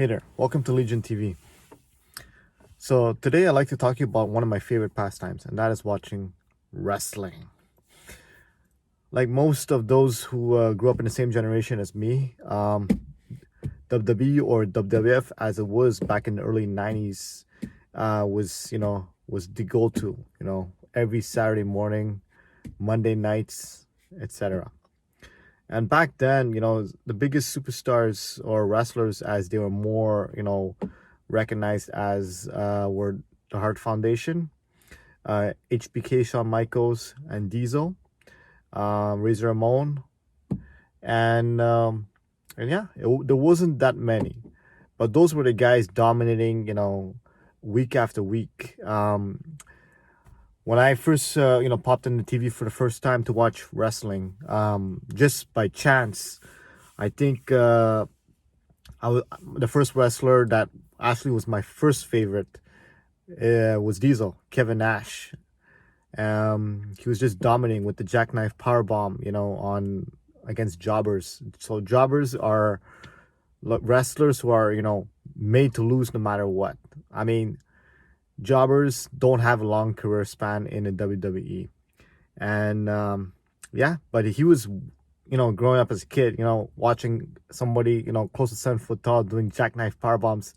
Hey there, welcome to Leegend TV. So today I'd like to talk to you about one of my favorite pastimes, and that is watching wrestling. Like most of those who grew up in the same generation as me, WWE or WWF as it was back in the early 90s was the go-to, every Saturday morning, Monday nights, etc. And back then, the biggest superstars or wrestlers, as they were more, recognized as were the Hart Foundation, HBK, Shawn Michaels, and Diesel, Razor Ramon, and yeah, there wasn't that many, but those were the guys dominating, week after week. When I first, popped in the TV for the first time to watch wrestling, just by chance, I think the first wrestler that actually was my first favorite was Diesel, Kevin Nash. He was just dominating with the jackknife powerbomb, on against jobbers. So jobbers are wrestlers who are, made to lose no matter what. I mean, jobbers don't have a long career span in the WWE. And yeah, but he was, growing up as a kid, watching somebody, close to 7 foot tall doing jackknife power bombs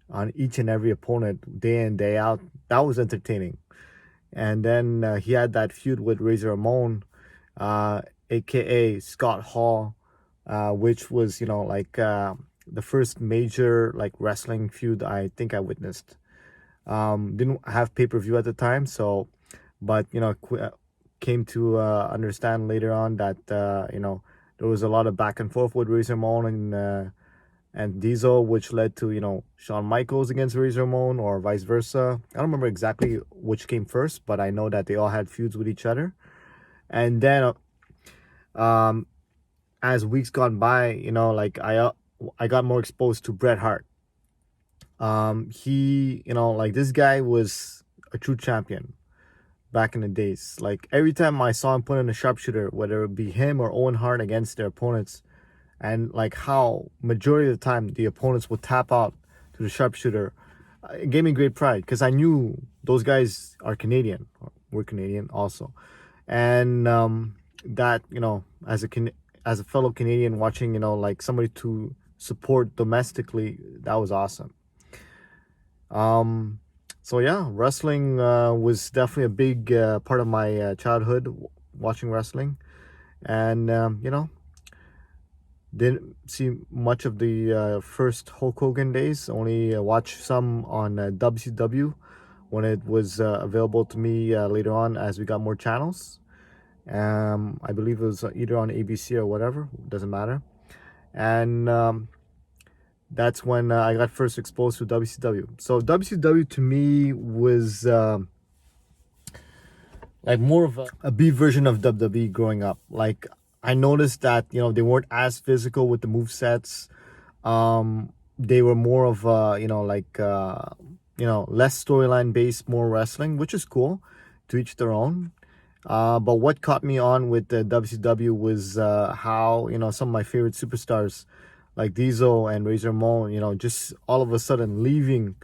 on each and every opponent day in, day out. That was entertaining. And then he had that feud with Razor Ramon, aka Scott Hall, which was, the first major like wrestling feud I think I witnessed. Didn't have pay-per-view at the time, so but came to understand later on that there was a lot of back and forth with Razor Ramon and Diesel, which led to Shawn Michaels against Razor Ramon or vice versa. I don't remember exactly which came first, but I know that they all had feuds with each other. And then as weeks gone by, I got more exposed to Bret Hart. He, this guy was a true champion back in the days. Like every time I saw him put in a sharpshooter, whether it be him or Owen Hart against their opponents, and like how majority of the time the opponents would tap out to the sharpshooter, it gave me great pride because I knew those guys are Canadian, or were Canadian also, and that as a fellow Canadian watching like somebody to support domestically, that was awesome. So yeah, wrestling was definitely a big part of my childhood, watching wrestling, and didn't see much of the first Hulk Hogan days. Only watched some on WCW when it was available to me later on as we got more channels. I believe it was either on ABC or whatever, doesn't matter. And that's when I got first exposed to WCW. So WCW to me was like more of a B version of WWE growing up. Like I noticed that they weren't as physical with the move sets. They were more of less storyline based, more wrestling, which is cool. To each their own. But what caught me on with the WCW was how some of my favorite superstars like Diesel and Razor Ramon, just all of a sudden leaving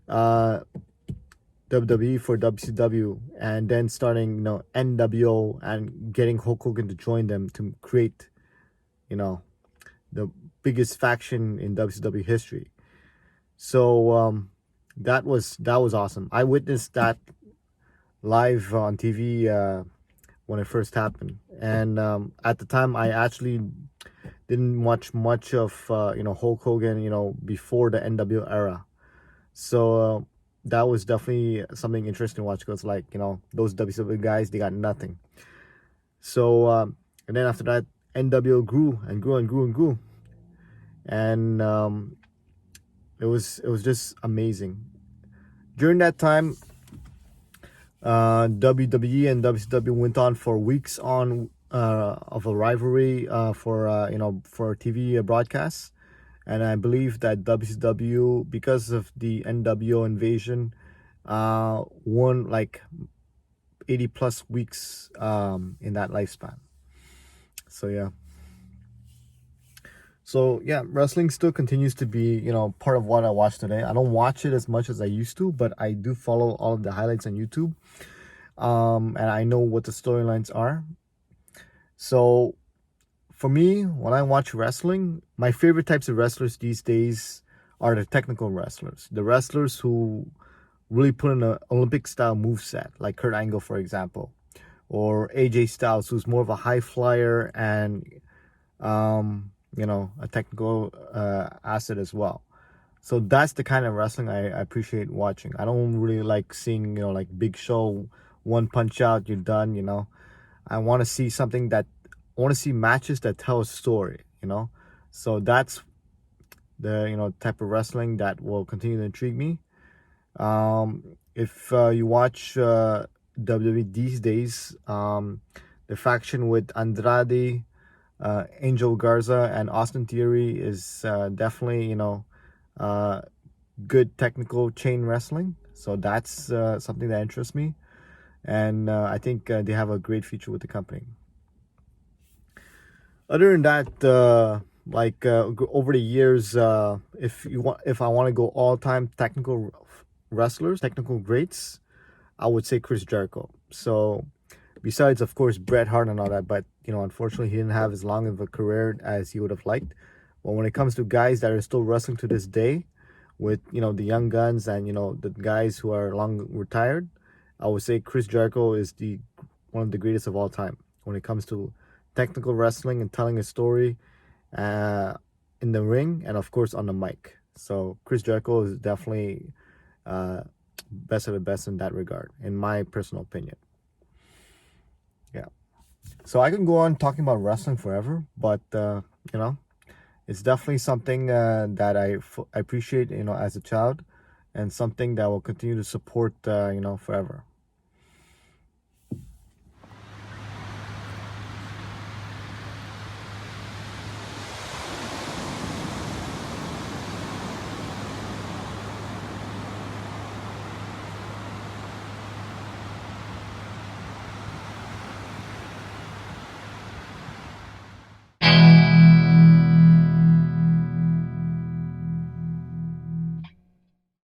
WWE for WCW and then starting, NWO and getting Hulk Hogan to join them to create, the biggest faction in WCW history. So that was awesome. I witnessed that live on TV when it first happened, and at the time I actually didn't watch much of Hulk Hogan before the NWO era. So that was definitely something interesting to watch because those WCW guys, they got nothing. So and then after that, NWO grew and grew and grew and grew, and it was just amazing. During that time, WWE and WCW went on for weeks on of a rivalry for TV broadcasts, and I believe that WCW, because of the NWO invasion, won like 80 plus weeks in that lifespan. So yeah. So yeah, wrestling still continues to be, part of what I watch today. I don't watch it as much as I used to, but I do follow all of the highlights on YouTube. And I know what the storylines are. So for me, when I watch wrestling, my favorite types of wrestlers these days are the technical wrestlers. The wrestlers who really put in an Olympic style moveset, like Kurt Angle, for example, or AJ Styles, who's more of a high flyer and a technical asset as well. So that's the kind of wrestling I appreciate watching. I don't really like seeing, like Big Show, one punch out, you're done, I want to see something that, I want to see matches that tell a story. So that's the, type of wrestling that will continue to intrigue me. If you watch WWE these days, the faction with Andrade, Angel Garza, and Austin Theory is definitely, uh, good technical chain wrestling. So that's something that interests me. And I think they have a great future with the company. Other than that, over the years, if I want to go all time technical wrestlers, technical greats, I would say Chris Jericho. So besides, of course, Bret Hart and all that, but unfortunately, he didn't have as long of a career as he would have liked. But when it comes to guys that are still wrestling to this day, with the young guns and the guys who are long retired, I would say Chris Jericho is the one of the greatest of all time when it comes to technical wrestling and telling a story uh, in the ring and of course on the mic. So Chris Jericho is definitely best of the best in that regard, in my personal opinion. Yeah. So I can go on talking about wrestling forever, but you know, it's definitely something that I appreciate, as a child, and something that will continue to support, forever.